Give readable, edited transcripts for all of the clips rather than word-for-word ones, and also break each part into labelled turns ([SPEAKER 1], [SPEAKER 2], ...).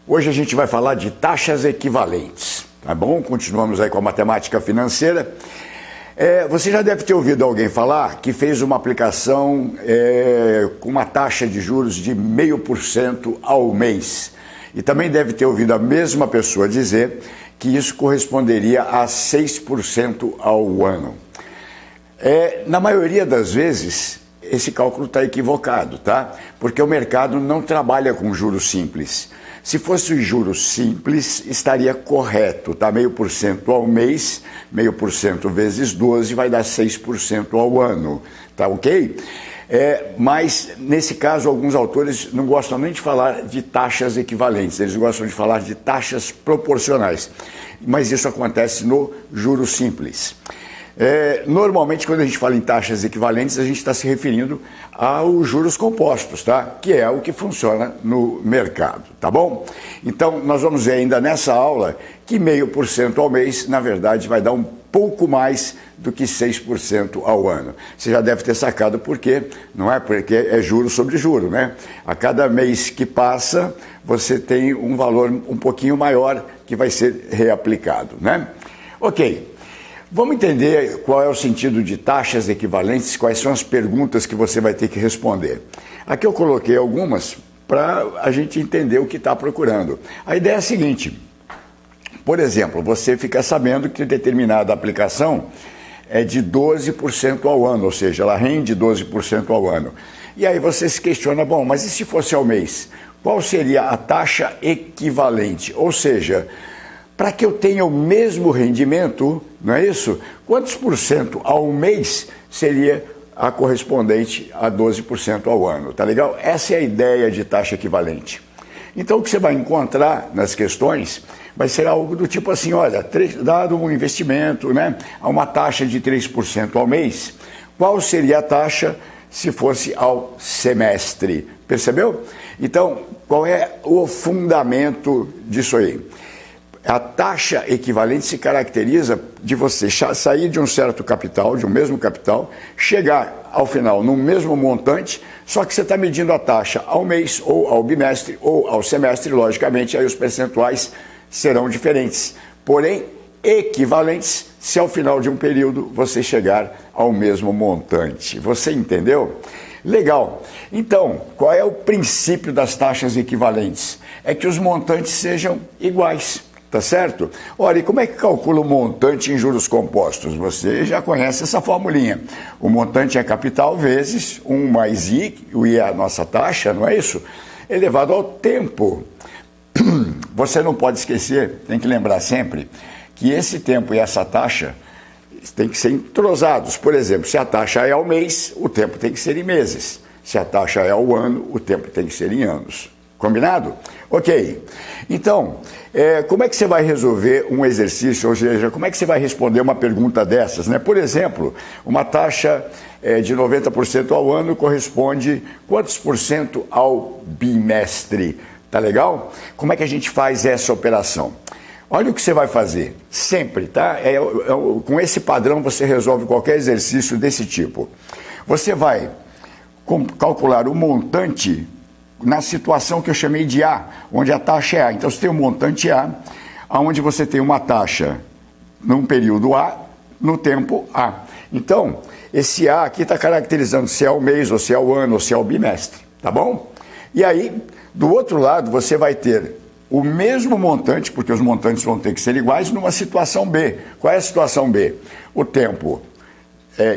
[SPEAKER 1] Hoje a gente vai falar de taxas equivalentes, tá bom? Continuamos aí com a matemática financeira. Você já deve ter ouvido alguém falar que fez uma aplicação com uma taxa de juros de 0,5% ao mês. E também deve ter ouvido a mesma pessoa dizer que isso corresponderia a 6% ao ano. Na maioria das vezes, esse cálculo está equivocado, tá? Porque o mercado não trabalha com juros simples. Se fosse juros simples, estaria correto, tá? 0,5% ao mês, 0,5% vezes 12 vai dar 6% ao ano, tá ok? Mas, nesse caso, alguns autores não gostam nem de falar de taxas equivalentes, eles gostam de falar de taxas proporcionais. Mas isso acontece no juro simples. Normalmente, quando a gente fala em taxas equivalentes, a gente está se referindo aos juros compostos, tá? Que é o que funciona no mercado, tá bom? Então, nós vamos ver ainda nessa aula que 0,5% ao mês, na verdade, vai dar um pouco mais do que 6% ao ano. Você já deve ter sacado por quê, não é? Porque é juro sobre juro, né? A cada mês que passa, você tem um valor um pouquinho maior que vai ser reaplicado, né? Ok. Vamos entender qual é o sentido de taxas equivalentes, quais são as perguntas que você vai ter que responder. Aqui eu coloquei algumas para a gente entender o que está procurando. A ideia é a seguinte, por exemplo, você fica sabendo que determinada aplicação é de 12% ao ano, ou seja, ela rende 12% ao ano. E aí você se questiona, bom, mas e se fosse ao mês? Qual seria a taxa equivalente? Ou seja, para que eu tenha o mesmo rendimento, não é isso? Quantos por cento ao mês seria a correspondente a 12% ao ano, tá legal? Essa é a ideia de taxa equivalente. Então, o que você vai encontrar nas questões vai ser algo do tipo assim, olha, dado um investimento, né, a uma taxa de 3% ao mês, qual seria a taxa se fosse ao semestre? Percebeu? Então, qual é o fundamento disso aí? A taxa equivalente se caracteriza de você sair de um certo capital, de um mesmo capital, chegar ao final num mesmo montante, só que você está medindo a taxa ao mês, ou ao bimestre, ou ao semestre, logicamente, aí os percentuais serão diferentes, porém equivalentes se ao final de um período você chegar ao mesmo montante. Você entendeu? Legal. Então, qual é o princípio das taxas equivalentes? É que os montantes sejam iguais. Tá certo? Ora, e como é que calcula o montante em juros compostos? Você já conhece essa formulinha. O montante é capital vezes 1 mais I, o I é a nossa taxa, não é isso? Elevado ao tempo. Você não pode esquecer, tem que lembrar sempre, que esse tempo e essa taxa têm que ser entrosados. Por exemplo, se a taxa é ao mês, o tempo tem que ser em meses. Se a taxa é ao ano, o tempo tem que ser em anos. Combinado? Ok. Então, como é que você vai resolver um exercício, ou seja, como é que você vai responder uma pergunta dessas, né? Por exemplo, uma taxa de 90% ao ano corresponde quantos por cento ao bimestre? Tá legal? Como é que a gente faz essa operação? Olha o que você vai fazer, sempre, tá? Com esse padrão você resolve qualquer exercício desse tipo. Você vai calcular o montante na situação que eu chamei de A, onde a taxa é A. Então, você tem um montante A, onde você tem uma taxa num período A, no tempo A. Então, esse A aqui está caracterizando se é ao mês, ou se é ao ano, ou se é ao bimestre, tá bom? E aí, do outro lado, você vai ter o mesmo montante, porque os montantes vão ter que ser iguais, numa situação B. Qual é a situação B? O tempo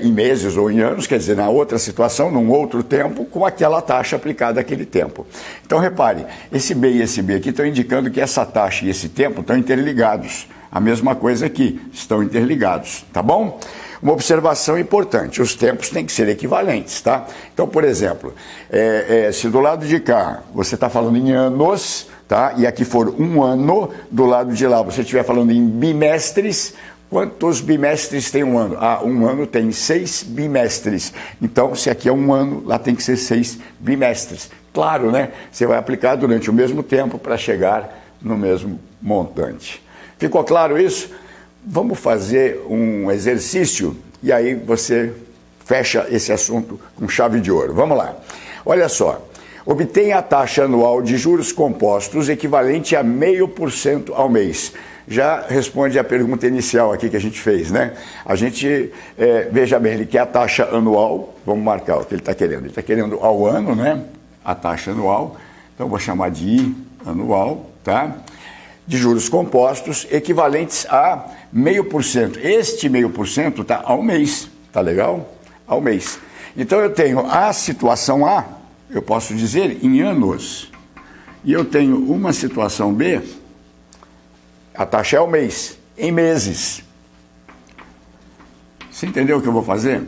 [SPEAKER 1] em meses ou em anos, quer dizer, na outra situação, num outro tempo, com aquela taxa aplicada àquele tempo. Então, repare, esse B e esse B aqui estão indicando que essa taxa e esse tempo estão interligados. A mesma coisa aqui, estão interligados, tá bom? Uma observação importante, os tempos têm que ser equivalentes, tá? Então, por exemplo, se do lado de cá você está falando em anos, tá? E aqui for um ano, do lado de lá você estiver falando em bimestres, quantos bimestres tem um ano? Ah, um ano tem 6 bimestres. Então, se aqui é um ano, lá tem que ser 6 bimestres. Claro, né? Você vai aplicar durante o mesmo tempo para chegar no mesmo montante. Ficou claro isso? Vamos fazer um exercício e aí você fecha esse assunto com chave de ouro. Vamos lá. Olha só. obtenha a taxa anual de juros compostos equivalente a 0,5% ao mês. Já responde a pergunta inicial aqui que a gente fez, né? A gente, veja bem, ele quer a taxa anual, vamos marcar o que ele está querendo. Ele está querendo ao ano, né? A taxa anual, então vou chamar de I anual, tá? De juros compostos equivalentes a 0,5%. Este 0,5% está ao mês, tá legal? Ao mês. Então eu tenho a situação A, eu posso dizer em anos, e eu tenho uma situação B, a taxa é ao mês, em meses. Você entendeu o que eu vou fazer?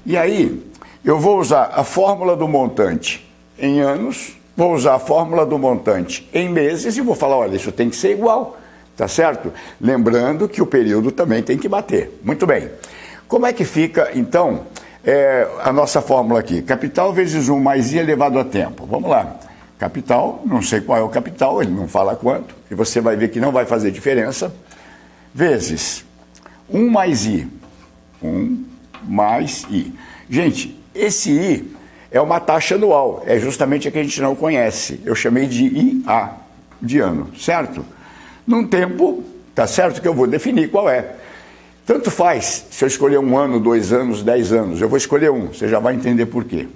[SPEAKER 1] E aí, eu vou usar a fórmula do montante em anos, vou usar a fórmula do montante em meses e vou falar, olha, isso tem que ser igual, tá certo? Lembrando que o período também tem que bater. Muito bem. Como é que fica, então, a nossa fórmula aqui? Capital vezes 1 mais I elevado a tempo. Vamos lá. Capital, não sei qual é o capital, ele não fala quanto, e você vai ver que não vai fazer diferença, vezes 1 mais I. 1 mais I. Gente, esse I é uma taxa anual, é justamente a que a gente não conhece. Eu chamei de IA, de ano, certo? Num tempo, tá certo que eu vou definir qual é. Tanto faz se eu escolher 1 ano, 2 anos, 10 anos, eu vou escolher um, você já vai entender por quê.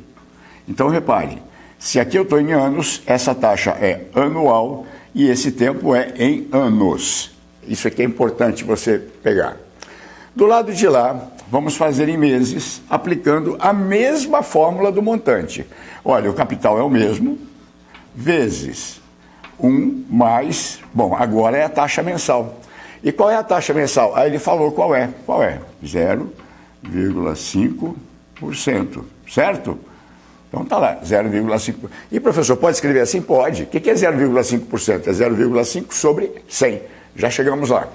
[SPEAKER 1] Então repare, se aqui eu estou em anos, essa taxa é anual e esse tempo é em anos. Isso aqui é importante você pegar. Do lado de lá, vamos fazer em meses, aplicando a mesma fórmula do montante. Olha, o capital é o mesmo, vezes 1 mais... Bom, agora é a taxa mensal. E qual é a taxa mensal? Aí ele falou qual é. Qual é? 0,5%, certo? Então tá lá, 0,5%. E professor, pode escrever assim? Pode. O que é 0,5%? É 0,5 sobre 100. Já chegamos lá.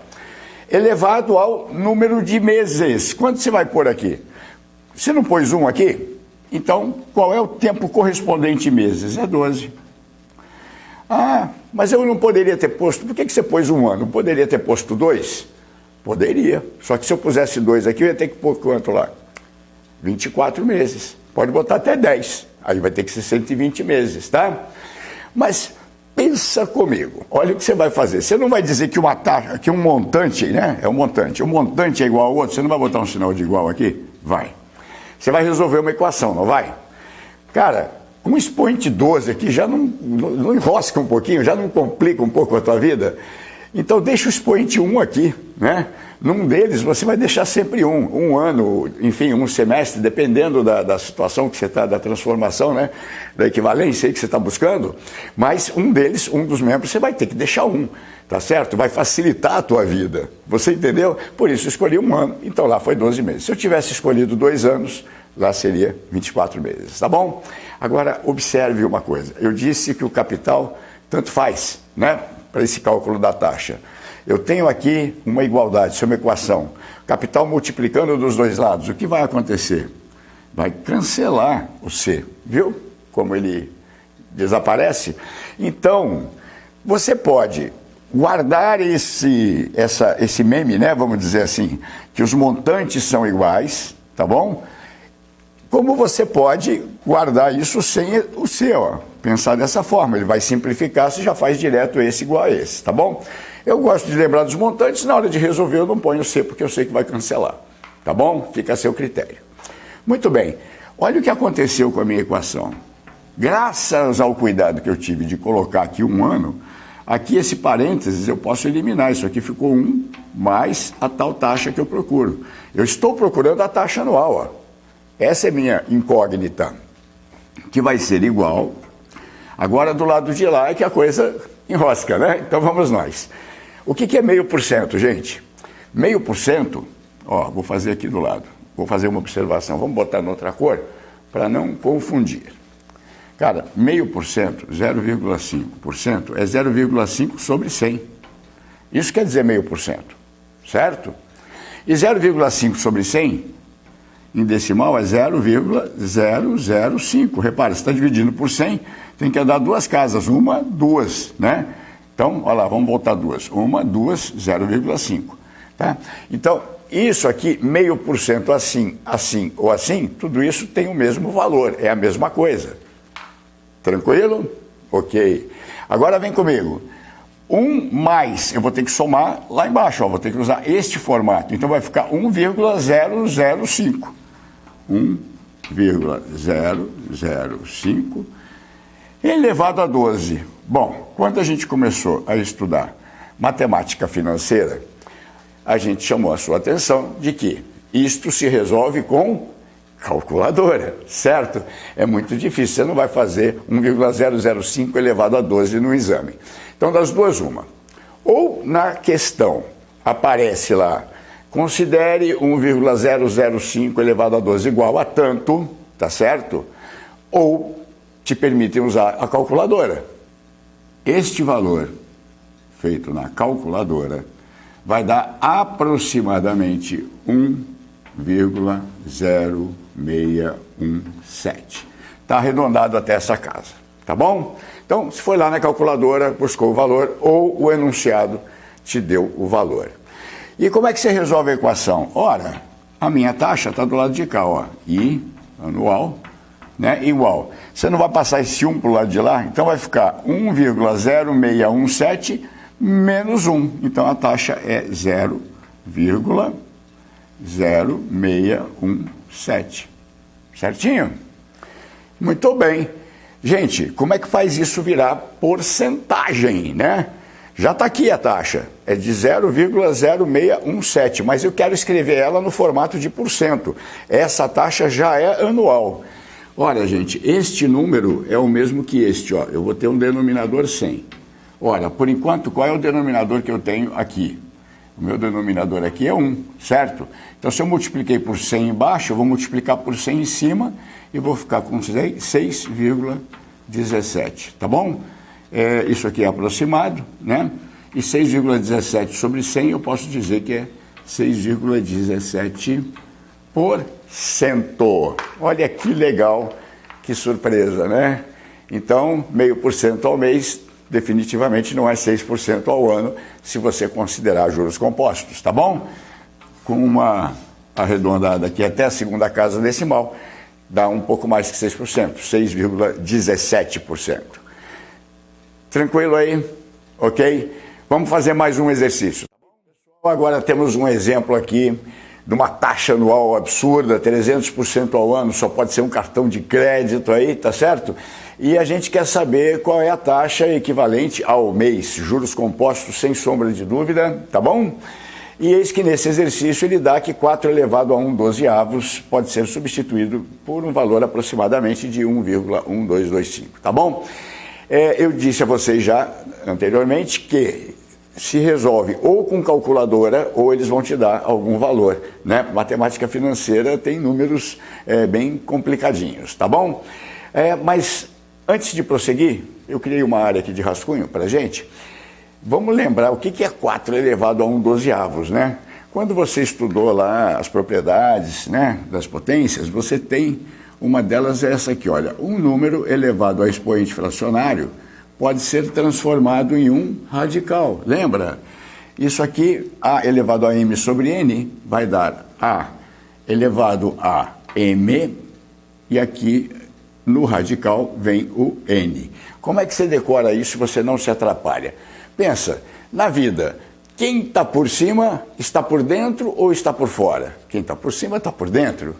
[SPEAKER 1] Elevado ao número de meses. Quanto você vai pôr aqui? Você não pôs 1 aqui? Então, qual é o tempo correspondente em meses? É 12. Ah, mas eu não poderia ter posto... Por que você pôs 1 ano? Poderia ter posto 2? Poderia. Só que se eu pusesse 2 aqui, eu ia ter que pôr quanto lá? 24 meses. Pode botar até 10. Aí vai ter que ser 120 meses, tá? Mas pensa comigo. Olha o que você vai fazer. Você não vai dizer que uma taxa, que um montante, né? É um montante. Um montante é igual ao outro. Você não vai botar um sinal de igual aqui? Vai. Você vai resolver uma equação, não vai? Cara, um expoente 12 aqui já não enrosca um pouquinho, já não complica um pouco a tua vida? Então deixa o expoente 1 aqui, né? Num deles você vai deixar sempre um ano, enfim, um semestre, dependendo da situação que você está, da transformação, né? Da equivalência aí que você está buscando, mas um deles, um dos membros, você vai ter que deixar tá certo? Vai facilitar a tua vida, você entendeu? Por isso eu escolhi 1 ano, então lá foi 12 meses. Se eu tivesse escolhido 2 anos, lá seria 24 meses, tá bom? Agora, observe uma coisa, eu disse que o capital tanto faz, né? Para esse cálculo da taxa. Eu tenho aqui uma igualdade, isso é uma equação. Capital multiplicando dos dois lados. O que vai acontecer? Vai cancelar o C, viu? Como ele desaparece. Então, você pode guardar esse meme, né? Vamos dizer assim, que os montantes são iguais, tá bom? Como você pode guardar isso sem o C, ó? Pensar dessa forma, ele vai simplificar, você já faz direto esse igual a esse, tá bom? Eu gosto de lembrar dos montantes, na hora de resolver eu não ponho o C, porque eu sei que vai cancelar, tá bom? Fica a seu critério. Muito bem, olha o que aconteceu com a minha equação. Graças ao cuidado que eu tive de colocar aqui 1 ano, aqui esse parênteses eu posso eliminar, isso aqui ficou 1 mais a tal taxa que eu procuro. Eu estou procurando a taxa anual, ó. Essa é minha incógnita, que vai ser igual. Agora, do lado de lá é que a coisa enrosca, né? Então, vamos nós. O que é 0,5%, gente? 0,5%, ó, vou fazer aqui do lado. Vou fazer uma observação. Vamos botar noutra cor para não confundir. Cara, 0,5%, 0,5% é 0,5 sobre 100. Isso quer dizer 0,5%, certo? E 0,5 sobre 100... em decimal é 0,005. Repara, você está dividindo por 100, tem que dar 2 casas, 1, 2, né? Então, olha lá, vamos voltar 2. 1, 2, 0,5. Tá? Então, isso aqui, 0,5% assim, assim ou assim, tudo isso tem o mesmo valor, é a mesma coisa. Tranquilo? Ok. Agora vem comigo. 1 mais, eu vou ter que somar lá embaixo, ó, vou ter que usar este formato. Então vai ficar 1,005. 1,005 elevado a 12. Bom, quando a gente começou a estudar matemática financeira, a gente chamou a sua atenção de que isto se resolve com calculadora, certo? É muito difícil, você não vai fazer 1,005 elevado a 12 no exame. Então, das duas, uma. Ou na questão aparece lá, considere 1,005 elevado a 12 igual a tanto, tá certo? Ou te permitem usar a calculadora. Este valor feito na calculadora vai dar aproximadamente 1,0617. Está arredondado até essa casa, tá bom? Então, se foi lá na calculadora, buscou o valor, ou o enunciado te deu o valor. E como é que você resolve a equação? Ora, a minha taxa está do lado de cá, ó, I anual, né, igual. Você não vai passar esse 1 para o lado de lá, então vai ficar 1,0617 menos 1. Então a taxa é 0,0617. Certinho? Muito bem. Gente, como é que faz isso virar porcentagem, né? Já está aqui a taxa, é de 0,0617, mas eu quero escrever ela no formato de porcento. Essa taxa já é anual. Olha, gente, este número é o mesmo que este, ó. Eu vou ter um denominador 100. Olha, por enquanto, qual é o denominador que eu tenho aqui? O meu denominador aqui é 1, certo? Então, se eu multipliquei por 100 embaixo, eu vou multiplicar por 100 em cima e vou ficar com 6,17, tá bom? Isso aqui é aproximado, né? E 6,17 sobre 100 eu posso dizer que é 6,17%. Olha que legal, que surpresa, né? Então, 0,5% ao mês definitivamente não é 6% ao ano, se você considerar juros compostos, tá bom? Com uma arredondada aqui até a segunda casa decimal, dá um pouco mais que 6%, 6,17%. Tranquilo aí? Ok? Vamos fazer mais um exercício. Agora temos um exemplo aqui de uma taxa anual absurda, 300% ao ano, só pode ser um cartão de crédito aí, tá certo? E a gente quer saber qual é a taxa equivalente ao mês, juros compostos sem sombra de dúvida, tá bom? E eis que nesse exercício ele dá que 4 elevado a 1/12 pode ser substituído por um valor aproximadamente de 1,1225, tá bom? Eu disse a vocês já anteriormente que se resolve ou com calculadora ou eles vão te dar algum valor, né? Matemática financeira tem números bem complicadinhos, tá bom? Mas antes de prosseguir, eu criei uma área aqui de rascunho para a gente. Vamos lembrar o que é 4 elevado a 1/12, né? Quando você estudou lá as propriedades, né, das potências, você tem uma delas é essa aqui, olha, um número elevado a expoente fracionário pode ser transformado em um radical. Lembra? Isso aqui, A elevado a M sobre N, vai dar A elevado a M, e aqui no radical vem o N. Como é que você decora isso se você não se atrapalha? Pensa, na vida, quem está por cima está por dentro ou está por fora? Quem está por cima está por dentro.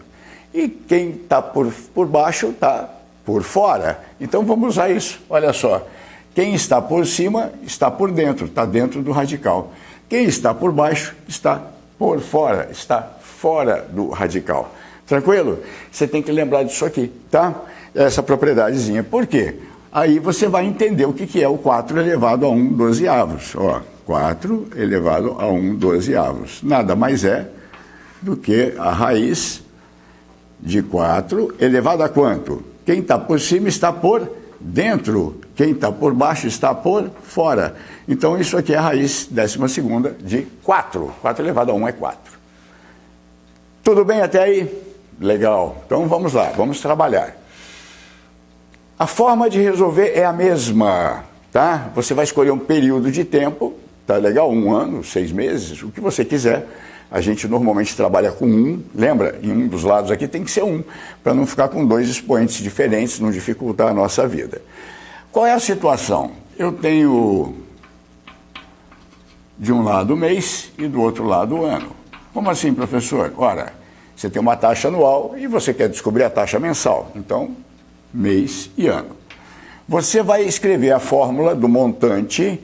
[SPEAKER 1] E quem está por baixo está por fora. Então vamos usar isso, olha só. Quem está por cima está por dentro, está dentro do radical. Quem está por baixo está por fora, está fora do radical. Tranquilo? Você tem que lembrar disso aqui, tá? Essa propriedadezinha. Por quê? Aí você vai entender o que é o 4 elevado a 1/12. Ó, 4 elevado a 1/12. Nada mais é do que a raiz de 4 elevado a quanto? Quem está por cima está por dentro, quem está por baixo está por fora. Então isso aqui é a raiz 12ª de 4. 4 elevado a 1 é 4. Tudo bem até aí? Legal. Então vamos lá, vamos trabalhar. A forma de resolver é a mesma, tá? Você vai escolher um período de tempo, tá legal? 1 ano, 6 meses, o que você quiser, a gente normalmente trabalha com 1, lembra? Em um dos lados aqui tem que ser 1, para não ficar com dois expoentes diferentes, não dificultar a nossa vida. Qual é a situação? Eu tenho de um lado o mês e do outro lado o ano. Como assim, professor? Ora, você tem uma taxa anual e você quer descobrir a taxa mensal. Então, mês e ano. Você vai escrever a fórmula do montante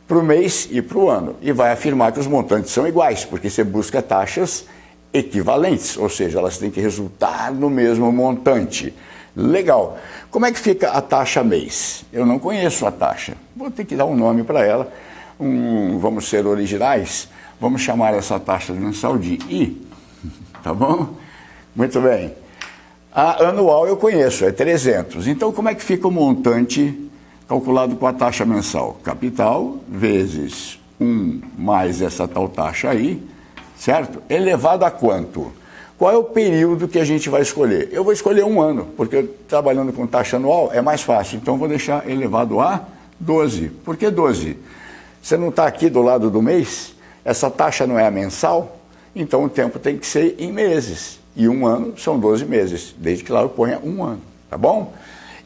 [SPEAKER 1] para o mês e para o ano e vai afirmar que os montantes são iguais, porque você busca taxas equivalentes, ou seja, elas têm que resultar no mesmo montante. Legal. Como é que fica a taxa mês? Eu não conheço a taxa. Vou ter que dar um nome para ela. Vamos ser originais. Vamos chamar essa taxa mensal de I. Tá bom? Muito bem. A anual eu conheço, é 300. Então, como é que fica o montante calculado com a taxa mensal? Capital vezes 1 mais essa tal taxa aí, certo? Elevado a quanto? Qual é o período que a gente vai escolher? Eu vou escolher 1 ano, porque trabalhando com taxa anual é mais fácil. Então, vou deixar elevado a 12. Por que 12? Você não está aqui do lado do mês? Essa taxa não é a mensal? Então, o tempo tem que ser em meses. E 1 ano são 12 meses, desde que lá eu ponha 1 ano, tá bom?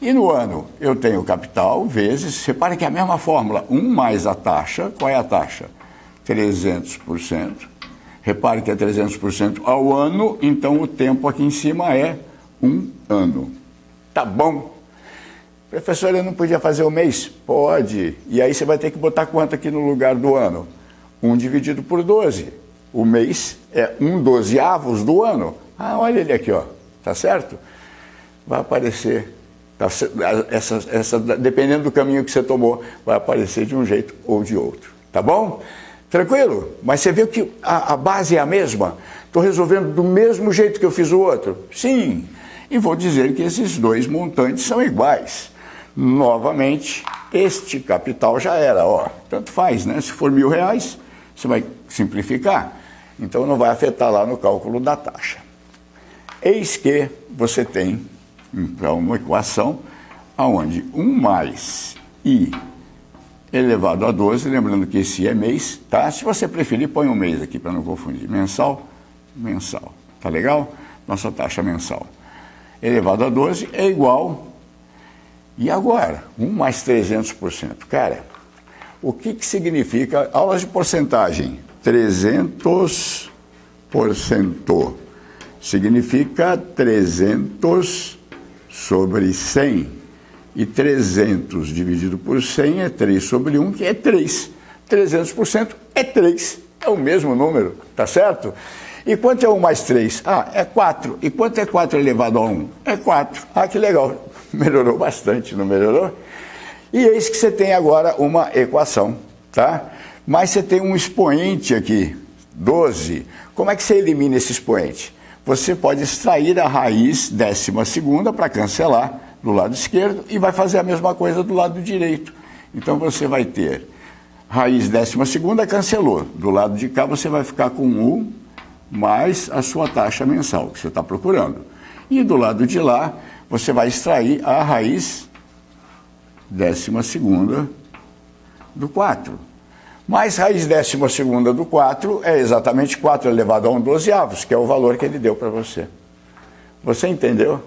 [SPEAKER 1] E no ano eu tenho capital vezes, repare que é a mesma fórmula, 1 mais a taxa, qual é a taxa? 300%. Repare que é 300% ao ano, então o tempo aqui em cima é 1 ano. Tá bom? Professor, eu não podia fazer o mês? Pode. E aí você vai ter que botar quanto aqui no lugar do ano? 1 dividido por 12. O mês é 1/12 do ano. Ah, olha ele aqui, ó. Tá certo? Vai aparecer, dependendo do caminho que você tomou, vai aparecer de um jeito ou de outro. Tá bom? Tranquilo? Mas você viu que a base é a mesma? Estou resolvendo do mesmo jeito que eu fiz o outro? Sim. E vou dizer que esses dois montantes são iguais. Novamente, este capital já era, ó. Tanto faz, né? Se for R$1.000, você vai simplificar. Então não vai afetar lá no cálculo da taxa. Eis que você tem então, uma equação onde 1 mais I elevado a 12, lembrando que esse é mês, tá? Se você preferir, põe um mês aqui para não confundir. Mensal, mensal. Tá legal? Nossa taxa mensal. Elevado a 12 é igual. E agora? 1 mais 300%. Cara, o que significa aulas de porcentagem? 300% significa 300 sobre 100. E 300 dividido por 100 é 3 sobre 1, que é 3. 300% é 3. É o mesmo número, tá certo? E quanto é 1 mais 3? Ah, é 4. E quanto é 4 elevado a 1? É 4. Ah, que legal. Melhorou bastante, não melhorou? E eis que você tem agora uma equação, tá? Mas você tem um expoente aqui, 12. Como é que você elimina esse expoente? Você pode extrair a raiz 12ª para cancelar do lado esquerdo e vai fazer a mesma coisa do lado direito. Então você vai ter raiz 12ª, cancelou. Do lado de cá você vai ficar com 1 mais a sua taxa mensal que você está procurando. E do lado de lá você vai extrair a raiz 12ª do 4. Mais raiz 12ª do 4 é exatamente 4 elevado a 1/12, que é o valor que ele deu para você. Você entendeu?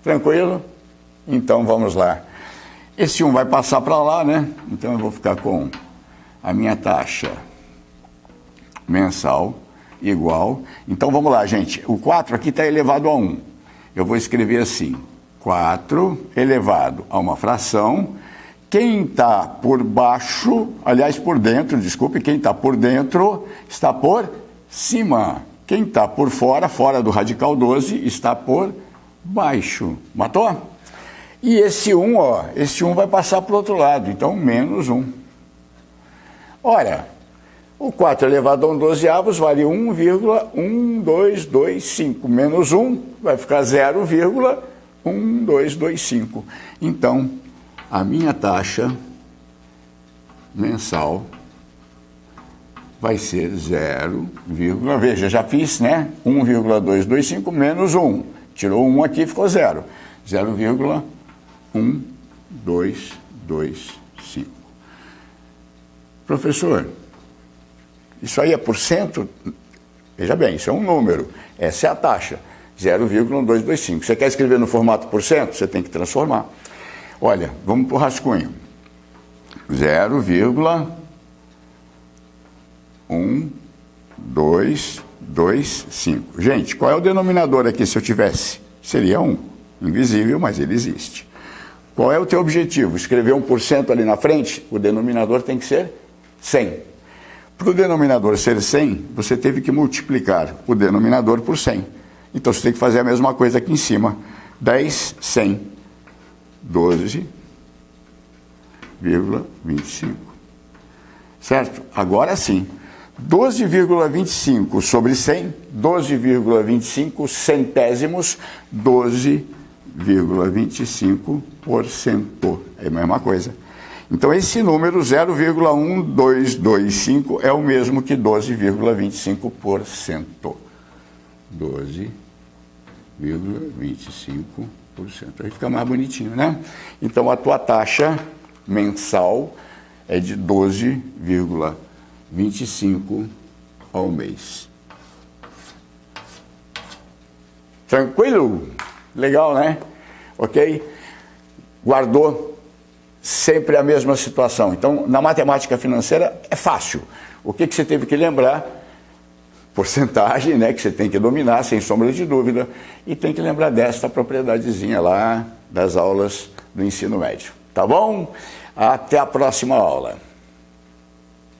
[SPEAKER 1] Tranquilo? Então vamos lá. Esse 1 vai passar para lá, né? Então eu vou ficar com a minha taxa mensal igual. Então vamos lá, gente. O 4 aqui está elevado a 1. Eu vou escrever assim: 4 elevado a uma fração. Quem está por baixo, aliás, por dentro, desculpe, quem está por dentro está por cima. Quem está por fora, fora do radical 12, está por baixo. Matou? E esse 1, ó, esse 1 vai passar para o outro lado, então menos 1. Ora, o 4 elevado a 1/12 vale 1,1225. Menos 1 vai ficar 0,1225. Então, a minha taxa mensal vai ser 0, veja, já fiz, né? 1,225 menos 1. Tirou 1 aqui, ficou 0. 0,1225. Professor, Isso aí é por cento? Veja bem, isso é um número. Essa é a taxa, 0,1225. Você quer escrever no formato por cento? Você tem que transformar. Olha, vamos para o rascunho. 0,1225. Gente, qual é o denominador aqui se eu tivesse? Seria 1. Invisível, mas ele existe. Qual é o teu objetivo? Escrever 1% ali na frente? O denominador tem que ser 100. Para o denominador ser 100, você teve que multiplicar o denominador por 100. Então você tem que fazer a mesma coisa aqui em cima. 10, 100, 12,25. Certo? Agora sim. 12,25 sobre 100, 12,25 centésimos, 12,25%. É a mesma coisa. Então esse número 0,1225 é o mesmo que 12,25%. 12,25%. Aí fica mais bonitinho, né? Então a tua taxa mensal é de 12,25 ao mês. Tranquilo? Legal, né? Ok? Guardou? Sempre a mesma situação. Então, na matemática financeira é fácil. O que você teve que lembrar? Porcentagem, né, que você tem que dominar, sem sombra de dúvida, e tem que lembrar desta propriedadezinha lá das aulas do ensino médio. Tá bom? Até a próxima aula.